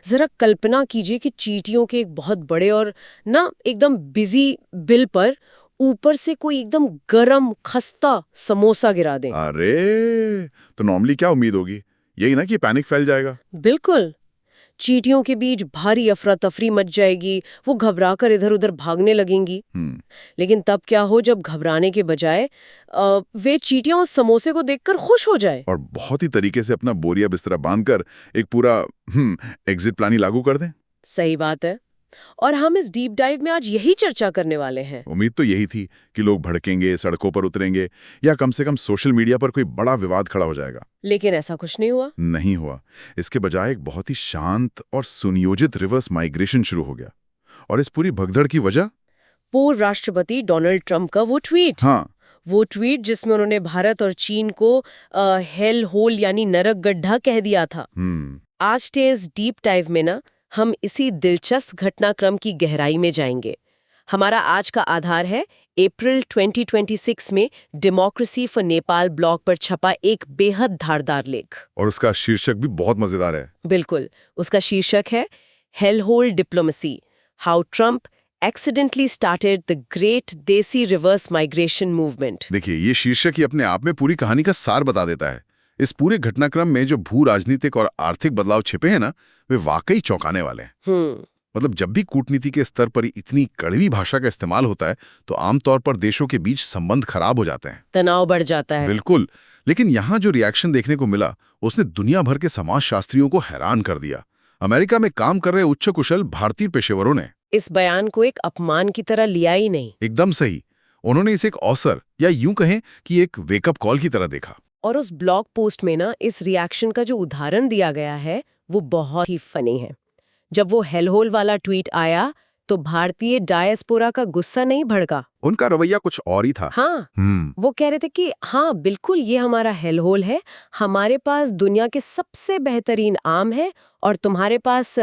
जरा कल्पना कीजिए कि चींटियों के एक बहुत बड़े और ना एकदम बिजी बिल पर ऊपर से कोई एकदम गरम खस्ता समोसा गिरा दें। अरे, तो नॉर्मली क्या उम्मीद होगी? यही ना कि पैनिक फैल जाएगा। बिल्कुल। चींटियों के बीच भारी अफरा तफरी मच जाएगी, वो घबराकर इधर उधर भागने लगेंगी। लेकिन तब क्या हो जब घबराने के बजाय वे चींटियां उस समोसे को देखकर खुश हो जाए और बहुत ही तरीके से अपना बोरिया बिस्तरा बांधकर एक पूरा एग्जिट प्लान ही लागू कर दें। सही बात है। और हम इस डीप डाइव में आज यही चर्चा करने वाले हैं। उम्मीद तो यही थी कि लोग भड़केंगे, सड़कों पर उतरेंगे या कम से कम सोशल मीडिया पर कोई बड़ा विवाद खड़ा हो जाएगा। लेकिन ऐसा कुछ नहीं हुआ। नहीं हुआ। इसके बजाय एक बहुत ही शांत और सुनियोजित रिवर्स माइग्रेशन शुरू हो गया। और इस पूरी भगदड़ की वजह पूर्व राष्ट्रपति डोनाल्ड ट्रंप का वो ट्वीट। हाँ, वो ट्वीट जिसमें उन्होंने भारत और चीन को हेल होल यानी नरक गड्ढा कह दिया था। आज के इस डीप डाइव में ना हम इसी दिलचस्प घटनाक्रम की गहराई में जाएंगे। हमारा आज का आधार है अप्रैल 2026 में डेमोक्रेसी फॉर नेपाल ब्लॉग पर छपा एक बेहद धारदार लेख। और उसका शीर्षक भी बहुत मजेदार है। बिल्कुल, उसका शीर्षक है hell hole diplomacy, how Trump accidentally started the great देसी रिवर्स माइग्रेशन मूवमेंट। देखिए, ये शीर्षक ही अपने आप में पूरी कहानी का सार बता देता है। इस पूरे घटनाक्रम में जो भू राजनीतिक और आर्थिक बदलाव छिपे हैं ना, वे वाकई चौंकाने वाले हैं। मतलब जब भी कूटनीति के स्तर पर इतनी कड़वी भाषा का इस्तेमाल होता है तो आमतौर पर देशों के बीच संबंध खराब हो जाते हैं, तनाव बढ़ जाता है। बिल्कुल। लेकिन यहाँ जो रिएक्शन देखने को मिला उसने दुनिया भर के समाजशास्त्रियों को हैरान कर दिया। अमेरिका में काम कर रहे उच्च कुशल भारतीय पेशेवरों ने इस बयान को एक अपमान की तरह लिया ही नहीं। एकदम सही, उन्होंने इसे एक अवसर या यूं कहें कि एक वेकअप कॉल की तरह देखा। और उस ब्लॉग पोस्ट में ना इस रिएक्शन का जो उदाहरण दिया गया है वो बहुत ही फनी है। जब वो हेलहोल वाला ट्वीट आया तो भारतीय डायस्पोरा का गुस्सा नहीं भड़का, उनका रवैया कुछ और ही था। हाँ, वो कह रहे थे कि हाँ बिल्कुल ये हमारा हेलहोल है, हमारे पास दुनिया के सबसे बेहतरीन आम है और तुम्हारे पास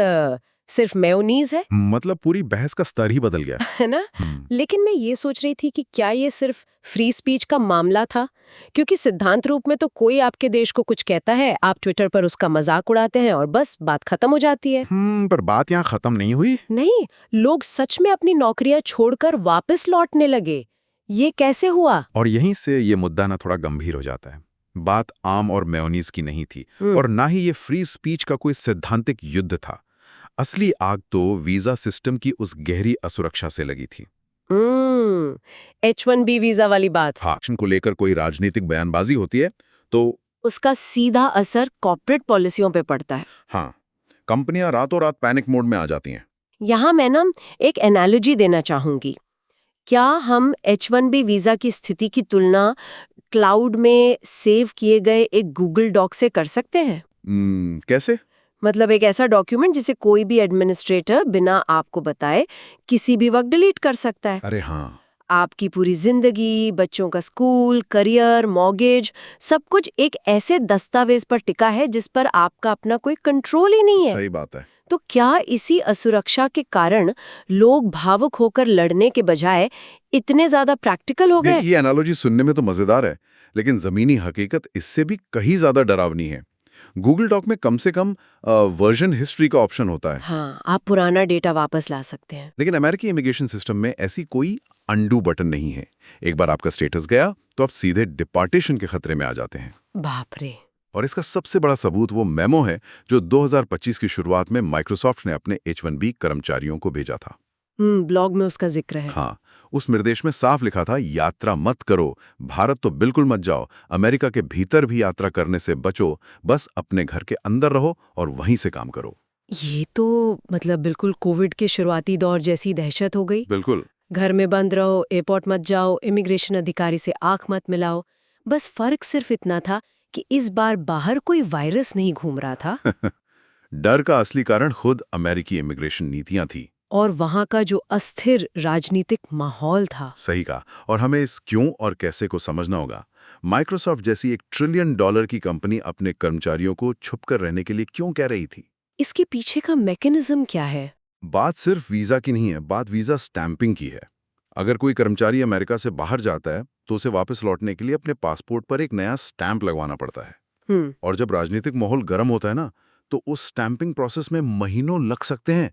सिर्फ मेयोनीज है। मतलब पूरी बहस का स्तर ही बदल गया, है ना। लेकिन मैं ये सोच रही थी कि क्या ये सिर्फ फ्री स्पीच का मामला था, क्योंकि सिद्धांत रूप में तो कोई आपके देश को कुछ कहता है, आप ट्विटर पर उसका मजाक उड़ाते हैं और बस बात खत्म हो जाती है। पर बात यहाँ खत्म नहीं हुई। नहीं, लोग सच में अपनी नौकरियां छोड़कर वापस लौटने लगे। ये कैसे हुआ? और यहीं से ये मुद्दा ना थोड़ा गंभीर हो जाता है। बात आम और मेयोनीज की नहीं थी और ना ही ये फ्री स्पीच का कोई सैद्धांतिक युद्ध था। असली आग तो वीजा सिस्टम की उस गहरी असुरक्षा से लगी थी। H1B वीजा वाली बात। एक्शन को लेकर कोई राजनीतिक बयानबाजी होती है तो उसका सीधा असर कॉर्पोरेट पॉलिसियों पे पड़ता है। हाँ, कंपनियां रातों रात पैनिक मोड में आ जाती हैं। यहाँ मैं ना एक एनालॉजी देना चाहूंगी। क्या हम H1B वीजा की स्थिति की तुलना क्लाउड में सेव किए गए एक गूगल डॉक से कर सकते हैं? कैसे? मतलब एक ऐसा डॉक्यूमेंट जिसे कोई भी एडमिनिस्ट्रेटर बिना आपको बताए किसी भी वक्त डिलीट कर सकता है। अरे हाँ, आपकी पूरी जिंदगी, बच्चों का स्कूल, करियर, मॉर्गेज, सब कुछ एक ऐसे दस्तावेज पर टिका है जिस पर आपका अपना कोई कंट्रोल ही नहीं है। सही बात है। तो क्या इसी असुरक्षा के कारण लोग भावुक होकर लड़ने के बजाय इतने ज्यादा प्रैक्टिकल हो गए? ये एनालॉजी सुनने में तो मजेदार है, लेकिन जमीनी हकीकत इससे भी कहीं ज्यादा डरावनी है। गूगल डॉक में कम से कम वर्जन हिस्ट्री का ऑप्शन होता है। हाँ, आप पुराना डेटा वापस ला सकते हैं। लेकिन अमेरिकी इमिग्रेशन सिस्टम में ऐसी कोई अंडू बटन नहीं है। एक बार आपका स्टेटस गया तो आप सीधे डिपार्टेशन के खतरे में आ जाते हैं। बाप रे। और इसका सबसे बड़ा सबूत वो मेमो है जो 2025 की शुरुआत में माइक्रोसॉफ्ट ने अपने H1B कर्मचारियों को भेजा था। ब्लॉग में उसका जिक्र है। हाँ, उस निर्देश में साफ लिखा था, यात्रा मत करो, भारत तो बिल्कुल मत जाओ, अमेरिका के भीतर भी यात्रा करने से बचो, बस अपने घर के अंदर रहो और वहीं से काम करो। ये तो मतलब बिल्कुल कोविड के शुरुआती दौर जैसी दहशत हो गई। बिल्कुल। घर में बंद रहो, एयरपोर्ट मत जाओ, इमिग्रेशन अधिकारी से आंख मत मिलाओ। बस फर्क सिर्फ इतना था कि इस बार बाहर कोई वायरस नहीं घूम रहा था। डर का असली कारण खुद अमेरिकी इमिग्रेशन नीतियां थी और वहां का जो अस्थिर राजनीतिक माहौल था। सही कहा। और हमें इस क्यों और कैसे को समझना होगा। माइक्रोसॉफ्ट जैसी एक $1 ट्रिलियन की कंपनी अपने कर्मचारियों को छुपकर रहने के लिए क्यों कह रही थी? इसके पीछे का मैकेनिज्म क्या है? बात सिर्फ वीजा की नहीं है, बात वीजा स्टैंपिंग की है। अगर कोई कर्मचारी अमेरिका से बाहर जाता है तो उसे वापस लौटने के लिए अपने पासपोर्ट पर एक नया स्टैंप लगवाना पड़ता है। और जब राजनीतिक माहौल गर्म होता है ना, तो उस स्टैंपिंग प्रोसेस में महीनों लग सकते हैं।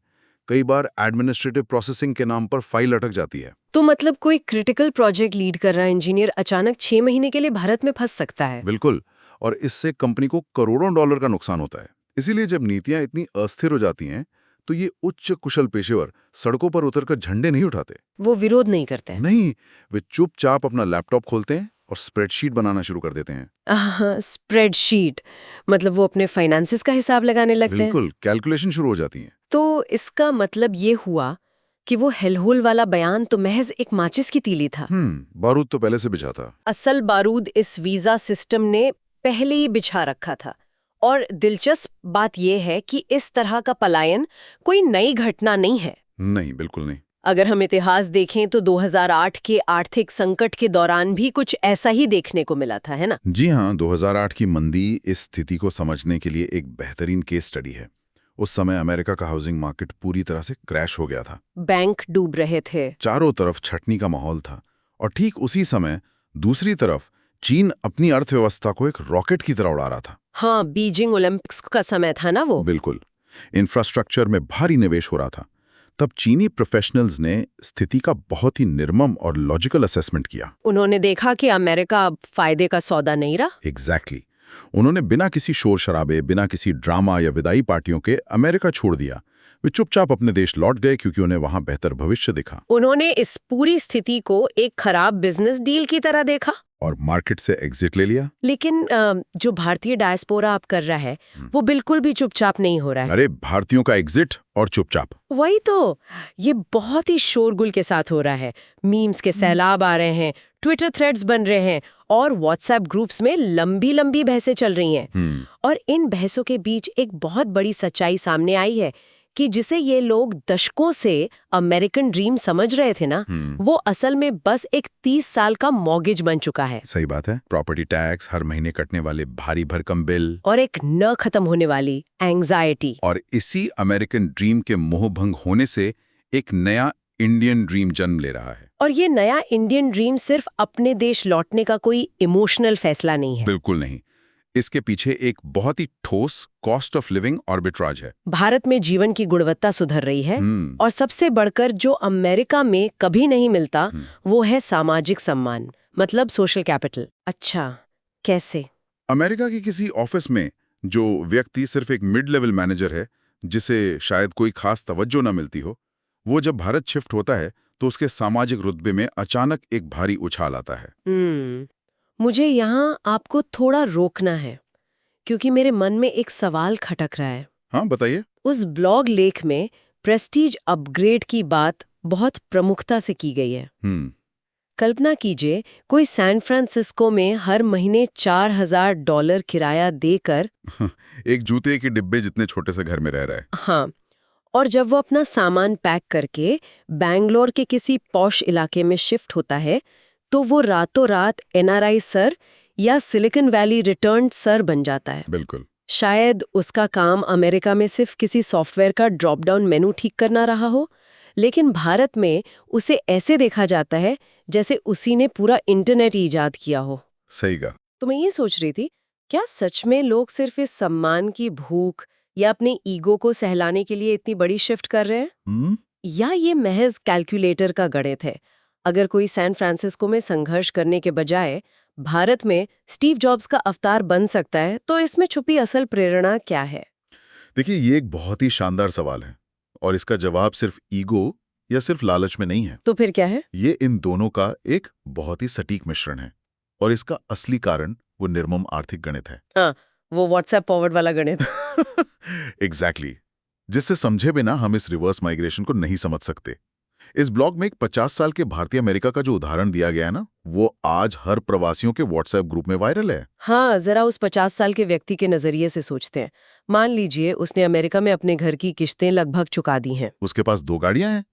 कई बार एडमिनिस्ट्रेटिव प्रोसेसिंग के नाम पर फाइल अटक जाती है। तो मतलब कोई क्रिटिकल प्रोजेक्ट लीड कर रहा इंजीनियर अचानक 6 महीने के लिए भारत में फंस सकता है। बिल्कुल, और इससे कंपनी को करोड़ों डॉलर का नुकसान होता है। इसीलिए जब नीतियां इतनी अस्थिर हो जाती हैं, तो ये उच्च कुशल पेशेवर सड़कों पर उतरकर झंडे नहीं उठाते। वो विरोध नहीं करते। नहीं, वे चुपचाप अपना लैपटॉप खोलते हैं और स्प्रेडशीट बनाना शुरू कर देते हैं। स्प्रेडशीट मतलब वो अपने फाइनेंसेस का हिसाब लगाने लगते हैं। बिल्कुल, कैलकुलेशन शुरू हो जाती हैं। तो इसका मतलब ये हुआ कि वो हेलहोल वाला बयान तो महज एक माचिस की तीली था। बारूद तो पहले से बिछा था। असल बारूद इस वीजा सिस्टम ने पहले ही बिछा रखा था। और दिलचस्प बात यह है कि इस तरह का पलायन कोई नई घटना नहीं है। नहीं, बिल्कुल नहीं। अगर हम इतिहास देखें तो 2008 के आर्थिक संकट के दौरान भी कुछ ऐसा ही देखने को मिला था, है ना? जी हाँ, 2008 की मंदी इस स्थिति को समझने के लिए एक बेहतरीन केस स्टडी है। उस समय अमेरिका का हाउसिंग मार्केट पूरी तरह से क्रैश हो गया था। बैंक डूब रहे थे, चारों तरफ छटनी का माहौल था। और ठीक उसी समय दूसरी तरफ चीन अपनी अर्थव्यवस्था को एक रॉकेट की तरह उड़ा रहा था। हाँ, बीजिंग ओलंपिक्स का समय था ना वो। बिल्कुल, इंफ्रास्ट्रक्चर में भारी निवेश हो रहा था। तब चीनी प्रोफेशनल्स ने स्थिति का बहुत ही निर्मम और लॉजिकल असेसमेंट किया। उन्होंने देखा कि अमेरिका अब फायदे का सौदा नहीं रहा। एग्जैक्टली। उन्होंने बिना किसी शोर शराबे, बिना किसी ड्रामा या विदाई पार्टियों के अमेरिका छोड़ दिया। वे चुपचाप अपने देश लौट गए क्योंकि उन्हें वहां बेहतर भविष्य दिखा। उन्होंने इस पूरी स्थिति को एक खराब बिजनेस डील की तरह देखा और मार्केट से एग्जिट ले लिया। लेकिन जो भारतीय डायस्पोरा अब कर रहा है वो बिल्कुल भी चुपचाप नहीं हो रहा है। अरे, भारतीयों का एग्जिट और चुपचाप। वही तो, ये बहुत ही शोरगुल के साथ हो रहा है। मीम्स के सैलाब आ रहे हैं, ट्विटर थ्रेड्स बन रहे हैं और व्हाट्सएप ग्रुप्स में लंबी लंबी बहसें चल रही हैं। और इन बहसों के बीच एक बहुत बड़ी सच्चाई सामने आई है कि जिसे ये लोग दशकों से अमेरिकन ड्रीम समझ रहे थे ना, वो असल में बस एक 30 साल का मॉर्गेज बन चुका है। सही बात है। प्रॉपर्टी टैक्स, हर महीने कटने वाले भारी भरकम बिल और एक न खत्म होने वाली एंग्जाइटी। और इसी अमेरिकन ड्रीम के मोहभंग होने से एक नया इंडियन ड्रीम जन्म ले रहा है। और ये नया इंडियन ड्रीम सिर्फ अपने देश लौटने का कोई इमोशनल फैसला नहीं है। बिल्कुल नहीं। इसके पीछे एक बहुत ही ठोस कॉस्ट ऑफ लिविंग आर्बिट्राज है। भारत में जीवन की गुणवत्ता सुधर रही है और सबसे बढ़कर जो अमेरिका में कभी नहीं मिलता वो है सामाजिक सम्मान, मतलब सोशल कैपिटल। अच्छा, कैसे? अमेरिका के किसी ऑफिस में जो व्यक्ति सिर्फ एक मिड लेवल मैनेजर है, जिसे शायद कोई खास तवज्जो ना मिलती हो, वो जब भारत शिफ्ट होता है तो उसके सामाजिक रुतबे में अचानक एक भारी उछाल आता है। मुझे यहाँ आपको थोड़ा रोकना है क्योंकि मेरे मन में एक सवाल खटक रहा है। हाँ, बताइए। उस ब्लॉग लेख में प्रेस्टीज अपग्रेड की बात बहुत प्रमुखता से की गई है। कल्पना कीजिए, कोई सैन फ्रांसिस्को में हर महीने $4000 किराया देकर एक जूते के डिब्बे जितने छोटे से घर में रह रहा है। हाँ, और जब वो अपना सामान पैक करके बैंगलोर के किसी पॉश इलाके में शिफ्ट होता है तो वो रातों रात NRI सर या सिलिकॉन वैली रिटर्न्ड सर बन जाता है। बिल्कुल। शायद उसका काम अमेरिका में सिर्फ किसी सॉफ्टवेयर का ड्रॉप डाउन मेनू ठीक करना रहा हो, लेकिन भारत में उसे ऐसे देखा जाता है जैसे उसी ने पूरा इंटरनेट इजाद किया हो। सही कहा। तो मैं ये सोच रही थी, क्या सच में लोग सिर्फ इस सम्मान की भूख या अपने ईगो को सहलाने के लिए इतनी बड़ी शिफ्ट कर रहे हैं? या ये महज कैलकुलेटर का गणित है? अगर कोई सैन फ्रांसिस्को में संघर्ष करने के बजाय भारत में स्टीव जॉब्स का अवतार बन सकता है, तो इसमें छुपी असल प्रेरणा क्या है? देखिए, ये एक बहुत ही शानदार सवाल है और इसका जवाब सिर्फ ईगो या सिर्फ लालच में नहीं है। तो फिर क्या है? ये इन दोनों का एक बहुत ही सटीक मिश्रण है और इसका असली कारण वो निर्मम आर्थिक गणित है। हाँ, वो व्हाट्सएप फॉरवर्ड वाला गणित। एग्जैक्टली। जिससे समझे बिना हम इस रिवर्स माइग्रेशन को नहीं समझ सकते। इस ब्लॉग में एक 50 साल के भारतीय अमेरिका का जो उदाहरण दिया गया है ना, वो आज हर प्रवासियों के व्हाट्सएप ग्रुप में वायरल है। हाँ, जरा उस 50 साल के व्यक्ति के नजरिए से सोचते हैं। मान लीजिए उसने अमेरिका में अपने घर की किश्तें लगभग चुका दी हैं। उसके पास 2 गाड़ियां हैं,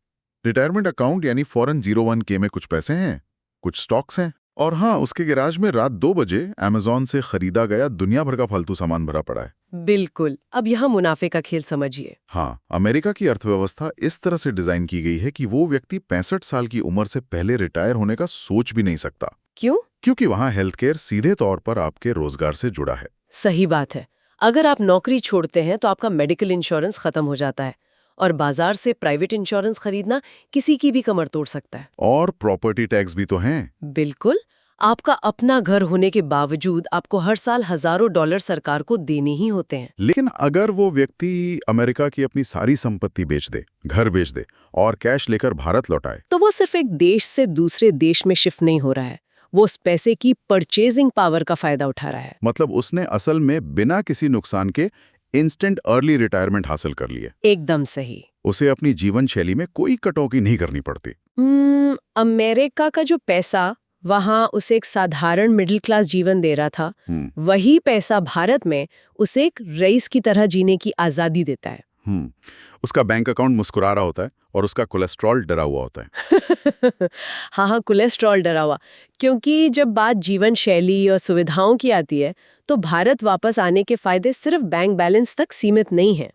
रिटायरमेंट अकाउंट यानी फॉरेन 01k में कुछ पैसे हैं, कुछ स्टॉक्स हैं और हाँ, उसके गैराज में रात 2 बजे अमेज़न से खरीदा गया दुनिया भर का फालतू सामान भरा पड़ा है। बिल्कुल। अब यहाँ मुनाफे का खेल समझिए। हाँ, अमेरिका की अर्थव्यवस्था इस तरह से डिजाइन की गई है कि वो व्यक्ति 65 साल की उम्र से पहले रिटायर होने का सोच भी नहीं सकता। क्यों? क्योंकि वहाँ हेल्थ केयर सीधे तौर पर आपके रोजगार से जुड़ा है। सही बात है। अगर आप नौकरी छोड़ते हैं तो आपका मेडिकल इंश्योरेंस खत्म हो जाता है और बाजार से प्राइवेट इंश्योरेंस खरीदना किसी की भी कमर तोड़ सकता है। और प्रॉपर्टी टैक्स भी तो हैं। बिल्कुल। आपका अपना घर होने के बावजूद आपको हर साल हजारों डॉलर सरकार को देने ही होते हैं। लेकिन अगर वो व्यक्ति अमेरिका की अपनी सारी संपत्ति बेच दे, घर बेच दे और कैश लेकर भारत लौटाए, तो वो सिर्फ एक देश से दूसरे देश में शिफ्ट नहीं हो रहा है, वो उस पैसे की परचेजिंग पावर का फायदा उठा रहा है। मतलब उसने असल में बिना किसी नुकसान के इंस्टेंट अर्ली रिटायरमेंट हासिल कर लिए। एकदम सही। उसे अपनी जीवन शैली में कोई कटौती नहीं करनी पड़ती। अमेरिका का जो पैसा वहां उसे एक साधारण मिडिल क्लास जीवन दे रहा था, वही पैसा भारत में उसे एक रईस की तरह जीने की आजादी देता है। उसका बैंक अकाउंट मुस्कुरा रहा होता है और उसका कोलेस्ट्रॉल डरा हुआ होता है। हाँ, कोलेस्ट्रॉल डरा हुआ। क्योंकि जब बात जीवन शैली और सुविधाओं की आती है तो भारत वापस आने के फायदे सिर्फ बैंक बैलेंस तक सीमित नहीं है।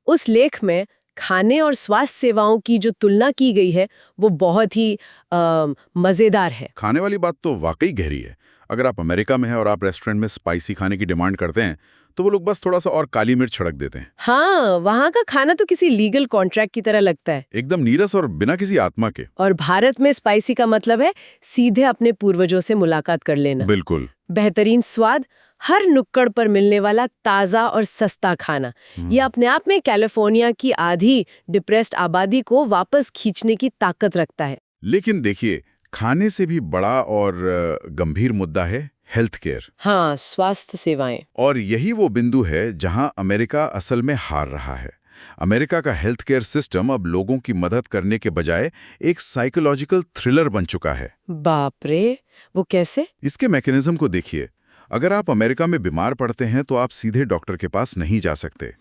उस लेख में खाने और स्वास्थ्य सेवाओं की जो तुलना की गई है वो बहुत ही मजेदार है। खाने वाली बात तो वाकई गहरी है। अगर आप अमेरिका में हैं और आप रेस्टोरेंट में स्पाइसी खाने की डिमांड करते हैं तो वो लोग बस थोड़ा सा और काली मिर्च छिड़क देते हैं। हाँ, वहाँ का खाना तो किसी लीगल कॉन्ट्रैक्ट की तरह लगता है, एकदम नीरस और बिना किसी आत्मा के। और भारत में स्पाइसी का मतलब है सीधे अपने पूर्वजों से मुलाकात कर लेना। बिल्कुल। बेहतरीन स्वाद, हर नुक्कड़ पर मिलने वाला ताज़ा और सस्ता खाना, ये अपने आप में कैलिफोर्निया की आधी डिप्रेस्ड आबादी को वापस खींचने की ताकत रखता है। लेकिन देखिए, खाने से भी बड़ा और गंभीर मुद्दा है हेल्थ केयर। हाँ, स्वास्थ्य सेवाएं। और यही वो बिंदु है जहां अमेरिका असल में हार रहा है। अमेरिका का हेल्थ केयर सिस्टम अब लोगों की मदद करने के बजाय एक साइकोलॉजिकल थ्रिलर बन चुका है। बाप रे, वो कैसे? इसके मैकेनिज्म को देखिए। अगर आप अमेरिका में बीमार पड़ते हैं तो आप सीधे डॉक्टर के पास नहीं जा सकते।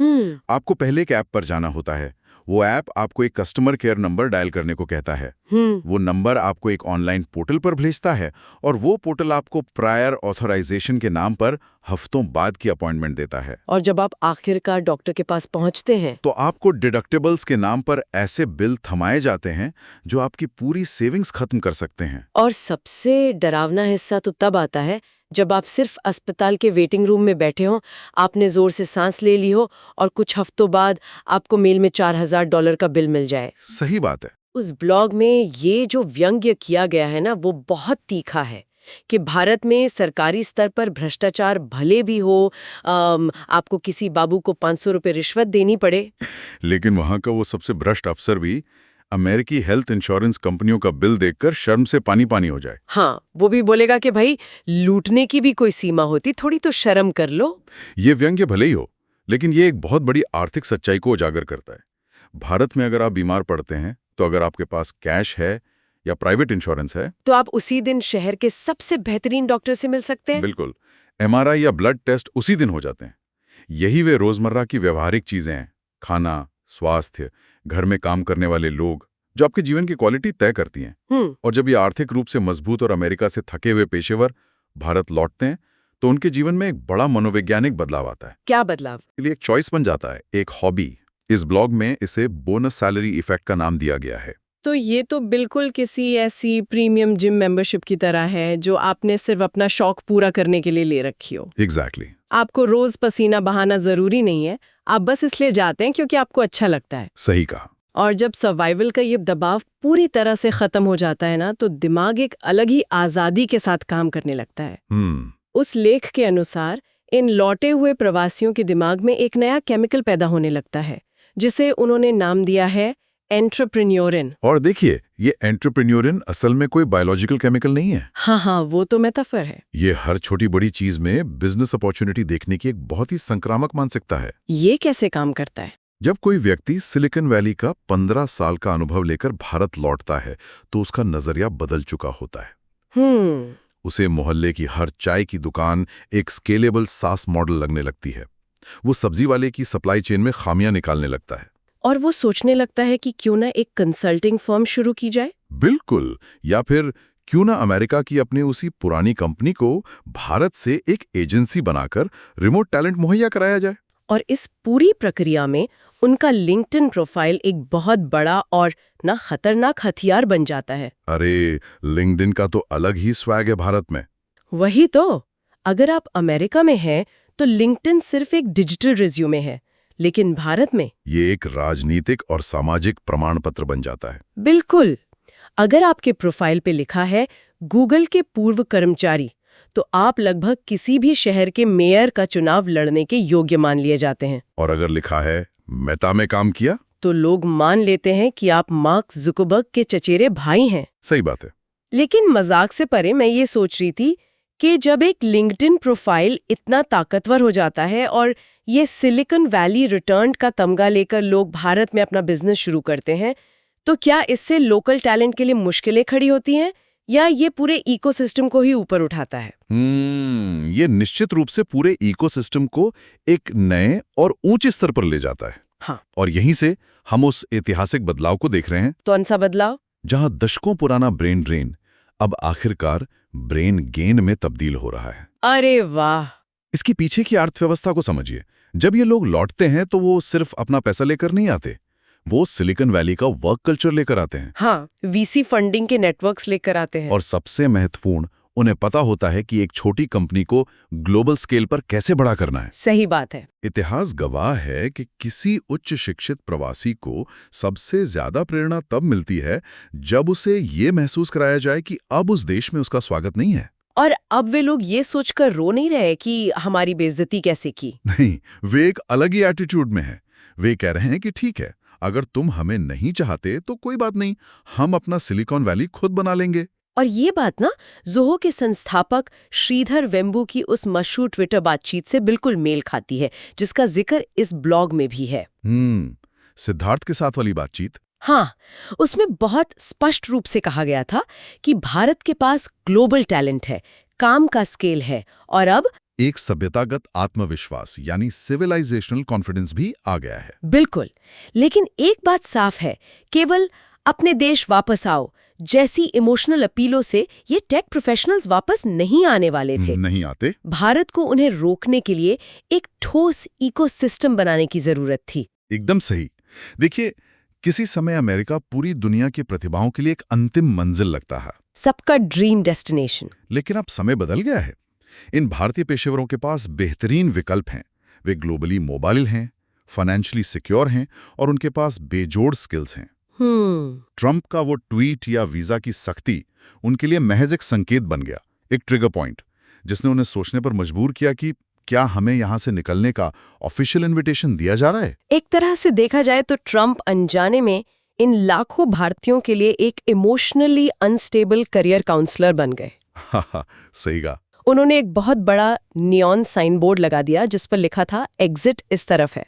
आपको पहले एक ऐप पर जाना होता है। वो ऐप आपको एक कस्टमर केयर नंबर डायल करने को कहता है। वो नंबर आपको एक ऑनलाइन पोर्टल पर भेजता है और वो पोर्टल आपको प्रायर ऑथराइजेशन के नाम पर हफ्तों बाद की अपॉइंटमेंट देता है। और जब आप आखिरकार डॉक्टर के पास पहुंचते हैं तो आपको डिडक्टेबल्स के नाम पर ऐसे बिल थमाए जाते हैं जो आपकी पूरी सेविंग्स खत्म कर सकते हैं। और सबसे डरावना हिस्सा तो तब आता है जब आप सिर्फ अस्पताल के वेटिंग रूम में बैठे हो, आपने जोर से सांस ले ली हो और कुछ हफ्तों बाद आपको मेल में $4000 का बिल मिल जाए। सही बात है। उस ब्लॉग में ये जो व्यंग्य किया गया है ना, वो बहुत तीखा है कि भारत में सरकारी स्तर पर भ्रष्टाचार भले भी हो, आपको किसी बाबू को 500 रुपए रिश्वत देनी पड़े, लेकिन वहां का वो सबसे भ्रष्ट अफसर भी अमेरिकी हेल्थ इंश्योरेंस कंपनियों का बिल देखकर शर्म से पानी पानी हो जाए। हाँ, वो भी बोलेगा कि भाई लूटने की भी कोई सीमा होती, थोड़ी तो शर्म कर लो। ये व्यंग्य भले ही हो, लेकिन ये एक बहुत बड़ी आर्थिक सच्चाई को उजागर करता है। भारत में अगर आप बीमार पड़ते हैं तो अगर आपके पास कैश है या प्राइवेट इंश्योरेंस है तो आप उसी दिन शहर के सबसे बेहतरीन डॉक्टर से मिल सकते हैं। बिल्कुल। MRI या ब्लड टेस्ट उसी दिन हो जाते हैं। यही वे रोजमर्रा की व्यवहारिक चीजें हैं, खाना, स्वास्थ्य, घर में काम करने वाले लोग, जो आपके जीवन की क्वालिटी तय करती हैं। और जब ये आर्थिक रूप से मजबूत और अमेरिका से थके हुए पेशेवर भारत लौटते हैं तो उनके जीवन में एक बड़ा मनोवैज्ञानिक बदलाव आता है। क्या बदलाव? के लिए एक चॉइस बन जाता है, एक हॉबी। इस ब्लॉग में इसे बोनस सैलरी इफेक्ट का नाम दिया गया है। तो ये तो बिल्कुल किसी ऐसी प्रीमियम जिम मेंबरशिप की तरह है जो आपने सिर्फ अपना शौक पूरा करने के लिए ले रखी हो। एग्जैक्टली। आपको रोज पसीना बहाना जरूरी नहीं है, आप बस इसलिए जाते हैं क्योंकि आपको अच्छा लगता है। सही कहा। और जब सर्वाइवल का ये दबाव पूरी तरह से खत्म हो जाता है ना, तो दिमाग एक अलग ही आजादी के साथ काम करने लगता है। उस लेख के अनुसार इन लौटे हुए प्रवासियों के दिमाग में एक नया केमिकल पैदा होने लगता है जिसे उन्होंने नाम दिया है एंट्रप्रेन्योरिन। और देखिए, ये एंट्रप्रेन्योरिन असल में कोई बायोलॉजिकल केमिकल नहीं है। हाँ, वो तो मेटाफर है। ये हर छोटी बड़ी चीज में बिजनेस अपॉर्चुनिटी देखने की एक बहुत ही संक्रामक मानसिकता है। ये कैसे काम करता है? जब कोई व्यक्ति सिलिकॉन वैली का 15 साल का अनुभव लेकर भारत लौटता है तो उसका नजरिया बदल चुका होता है। उसे मोहल्ले की हर चाय की दुकान एक स्केलेबल सास मॉडल लगने लगती है। वो सब्जी वाले की सप्लाई चेन में खामियां निकालने लगता है। और वो सोचने लगता है कि क्यों ना एक कंसल्टिंग फर्म शुरू की जाए। बिल्कुल। या फिर क्यों ना अमेरिका की अपनी उसी पुरानी कंपनी को भारत से एक एजेंसी बनाकर रिमोट टैलेंट मुहैया कराया जाए। और इस पूरी प्रक्रिया में उनका लिंक्डइन प्रोफाइल एक बहुत बड़ा और ना खतरनाक हथियार बन जाता है। अरे, लिंक्डइन का तो अलग ही स्वैग है भारत में। वही तो। अगर आप अमेरिका में हैं तो लिंक्डइन सिर्फ एक डिजिटल रिज्यूमे है, लेकिन भारत में ये एक राजनीतिक और सामाजिक प्रमाण पत्र बन जाता है। बिल्कुल। अगर आपके प्रोफाइल पे लिखा है गूगल के पूर्व कर्मचारी, तो आप लगभग किसी भी शहर के मेयर का चुनाव लड़ने के योग्य मान लिए जाते हैं। और अगर लिखा है मेटा में काम किया, तो लोग मान लेते हैं कि आप मार्क जुकरबर्ग के चचेरे भाई हैं। सही बात है। लेकिन मजाक से परे मैं ये सोच रही थी कि जब एक लिंक्डइन प्रोफाइल इतना ताकतवर हो जाता है और ये सिलिकॉन वैली रिटर्न का तमगा लेकर लोग भारत में अपना बिजनेस शुरू करते हैं, तो क्या इससे लोकल टैलेंट के लिए मुश्किलें खड़ी होती हैं या ये पूरे इकोसिस्टम को ही ऊपर उठाता है? ये निश्चित रूप से पूरे इकोसिस्टम को एक नए और ऊंचे स्तर पर ले जाता है। हाँ। और यहीं से हम उस ऐतिहासिक बदलाव को देख रहे हैं। कौन सा बदलाव? जहां दशकों पुराना ब्रेन ड्रेन अब आखिरकार ब्रेन गेन में तब्दील हो रहा है। अरे वाह! इसकी पीछे की अर्थव्यवस्था को समझिए। जब ये लोग लौटते हैं तो वो सिर्फ अपना पैसा लेकर नहीं आते, वो सिलिकॉन वैली का वर्क कल्चर लेकर आते हैं। हाँ, वीसी फंडिंग के नेटवर्क्स लेकर आते हैं। और सबसे महत्वपूर्ण, उन्हें पता होता है कि एक छोटी कंपनी को ग्लोबल स्केल पर कैसे बड़ा करना है। सही बात है। इतिहास गवाह है कि किसी उच्च शिक्षित प्रवासी को सबसे ज्यादा प्रेरणा तब मिलती है जब उसे ये महसूस कराया जाए कि अब उस देश में उसका स्वागत नहीं है। और अब वे लोग ये सोचकर रो नहीं रहे कि हमारी बेइज्जती कैसे की। नहीं, वे एक अलग ही एटीट्यूड में हैं। वे कह रहे हैं कि ठीक है, अगर तुम हमें नहीं चाहते तो कोई बात नहीं, हम अपना सिलिकॉन वैली खुद बना लेंगे। और ये बात ना ज़ोहो के संस्थापक श्रीधर वेम्बू की उस मशहूर ट्विटर बातचीत से बिल्कुल मेल खाती है, जिसका जिक्र इस ब्लॉग में भी है। सिद्धार्थ के साथ वाली बातचीत। हाँ, उसमें बहुत स्पष्ट रूप से कहा गया था कि भारत के पास ग्लोबल टैलेंट है, काम का स्केल है और अब एक सभ्यतागत आत्मविश्वास यानी सिविलाइजेशनल कॉन्फिडेंस भी आ गया है। बिल्कुल। लेकिन एक बात साफ है, केवल अपने देश वापस आओ जैसी इमोशनल अपीलों से ये टेक प्रोफेशनल्स वापस नहीं आने वाले थे। नहीं आते। भारत को उन्हें रोकने के लिए एक ठोस इकोसिस्टम बनाने की जरूरत थी। एकदम सही। देखिए, किसी समय अमेरिका पूरी दुनिया की प्रतिभाओं के लिए एक अंतिम मंजिल लगता है, सबका ड्रीम डेस्टिनेशन। लेकिन अब समय बदल गया है। इन भारतीय पेशेवरों के पास बेहतरीन विकल्प हैं। वे ग्लोबली मोबाइल हैं, फाइनेंशियली सिक्योर हैं और उनके पास बेजोड़ स्किल्स हैं। ट्रंप का वो ट्वीट या वीजा की सख्ती उनके लिए महज एक संकेत बन गया, एक ट्रिगर पॉइंट, जिसने उन्हें सोचने पर मजबूर किया कि क्या हमें यहां से निकलने का ऑफिशियल इनविटेशन दिया जा रहा है। एक तरह से देखा जाए तो ट्रंप अनजाने में इन लाखों भारतीयों के लिए एक इमोशनली अनस्टेबल करियर काउंसलर बन गए। सही कहा। उन्होंने एक बहुत बड़ा नियॉन साइन बोर्ड लगा दिया जिस पर लिखा था एग्जिट इस तरफ है,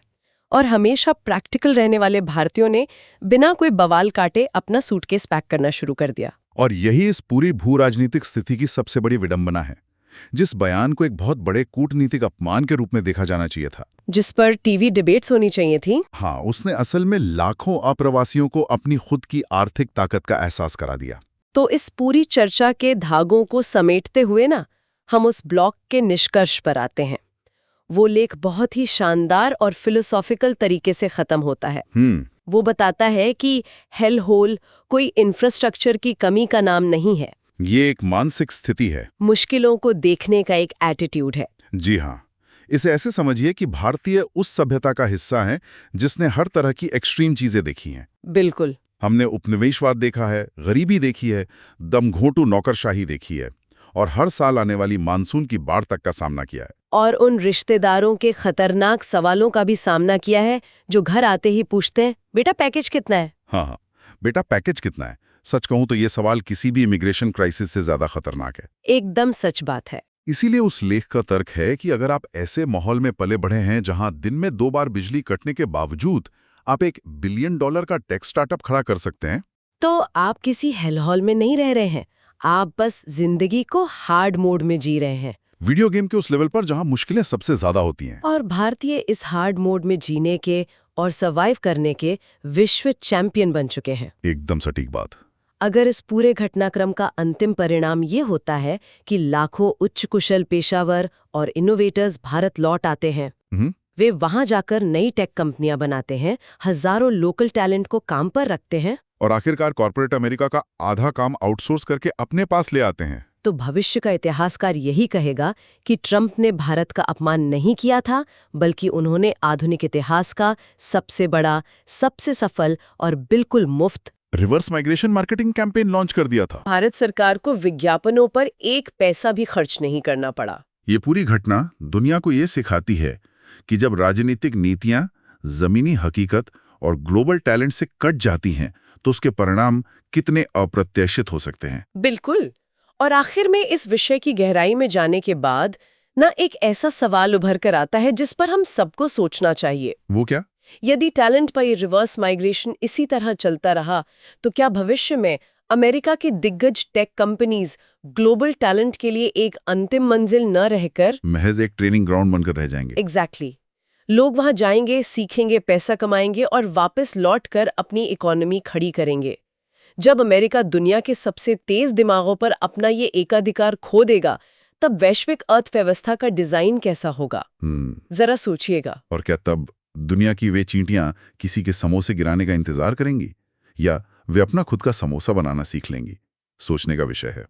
और हमेशा प्रैक्टिकल रहने वाले भारतीयों ने बिना कोई बवाल काटे अपना सूटकेस पैक करना शुरू कर दिया। और यही इस पूरी भू राजनीतिक स्थिति की सबसे बड़ी विडंबना है। जिस बयान को एक बहुत बड़े कूटनीतिक अपमान के रूप में देखा जाना चाहिए था, जिस पर टीवी डिबेट्स होनी चाहिए थी, हाँ, उसने असल में लाखों अप्रवासियों को अपनी खुद की आर्थिक ताकत का एहसास करा दिया। तो इस पूरी चर्चा के धागों को समेटते हुए ना हम उस ब्लॉग के निष्कर्ष पर आते हैं। वो लेख बहुत ही शानदार और फिलोसॉफिकल तरीके से खत्म होता है। वो बताता है कि हेल होल कोई इंफ्रास्ट्रक्चर की कमी का नाम नहीं है, ये एक मानसिक स्थिति है, मुश्किलों को देखने का एक एटीट्यूड है। जी हाँ, इसे ऐसे समझिए कि भारतीय उस सभ्यता का हिस्सा है जिसने हर तरह की एक्सट्रीम चीजें देखी हैं। बिल्कुल। हमने उपनिवेशवाद देखा है, गरीबी देखी है, दमघोंटू नौकरशाही देखी है और हर साल आने वाली मानसून की बाढ़ तक का सामना किया है। और उन रिश्तेदारों के खतरनाक सवालों का भी सामना किया है जो घर आते ही पूछते हैं, बेटा पैकेज कितना है? हाँ, बेटा पैकेज कितना है? सच कहूं तो ये सवाल किसी भी इमिग्रेशन क्राइसिस से ज्यादा खतरनाक है। एकदम सच बात है। इसीलिए उस लेख का तर्क है कि अगर आप ऐसे माहौल में पले बढ़े हैं जहां दिन में 2 बार बिजली कटने के बावजूद आप $1 बिलियन का टेक स्टार्टअप खड़ा कर सकते हैं, तो आप किसी हेलहॉल में नहीं रह रहे हैं, आप बस जिंदगी को हार्ड मोड में जी रहे हैं, वीडियो गेम के उस लेवल पर जहां मुश्किलें सबसे ज्यादा होती हैं। और भारतीय इस हार्ड मोड में जीने के और सर्वाइव करने के विश्व चैंपियन बन चुके हैं। एकदम सटीक बात। अगर इस पूरे घटनाक्रम का अंतिम परिणाम ये होता है कि लाखों उच्च कुशल पेशावर और इनोवेटर्स भारत लौट आते हैं, वे वहां जाकर नई टेक कंपनियां बनाते हैं, हजारों लोकल टैलेंट को काम पर रखते हैं और आखिरकार कॉर्पोरेट अमेरिका का आधा काम आउटसोर्स करके अपने पास ले आते हैं, तो भविष्य का इतिहासकार यही कहेगा कि ट्रंप ने भारत का अपमान नहीं किया था, बल्कि उन्होंने आधुनिक इतिहास का सबसे बड़ा, सबसे सफल और बिल्कुल मुफ्त reverse migration marketing campaign launch कर दिया था। भारत सरकार को विज्ञापनों पर एक पैसा भी खर्च नहीं करना पड़ा। ये पूरी घटना दुनिया को ये सिखाती है कि जब राजनीतिक नीतियां जमीनी हकीकत और ग्लोबल टैलेंट से कट जाती हैं तो उसके परिणाम कितने अप्रत्याशित हो सकते हैं। बिल्कुल। और आखिर में इस विषय की गहराई में जाने के बाद ना एक ऐसा सवाल उभर कर आता है जिस पर हम सबको सोचना चाहिए। वो क्या? यदि टैलेंट पर ये रिवर्स माइग्रेशन इसी तरह चलता रहा तो क्या भविष्य में अमेरिका की दिग्गज टेक कंपनीज ग्लोबल टैलेंट के लिए एक अंतिम मंजिल न रहकर महज एक ट्रेनिंग ग्राउंड बनकर रह जाएंगे? एग्जैक्टली। लोग वहां जाएंगे, सीखेंगे, पैसा कमाएंगे और वापस लौटकर अपनी इकोनॉमी खड़ी करेंगे। जब अमेरिका दुनिया के सबसे तेज दिमागों पर अपना ये एकाधिकार खो देगा, तब वैश्विक अर्थव्यवस्था का डिजाइन कैसा होगा? जरा सोचिएगा। और क्या तब दुनिया की वे चींटियां किसी के समोसे गिराने का इंतजार करेंगी, या वे अपना खुद का समोसा बनाना सीख लेंगी? सोचने का विषय है।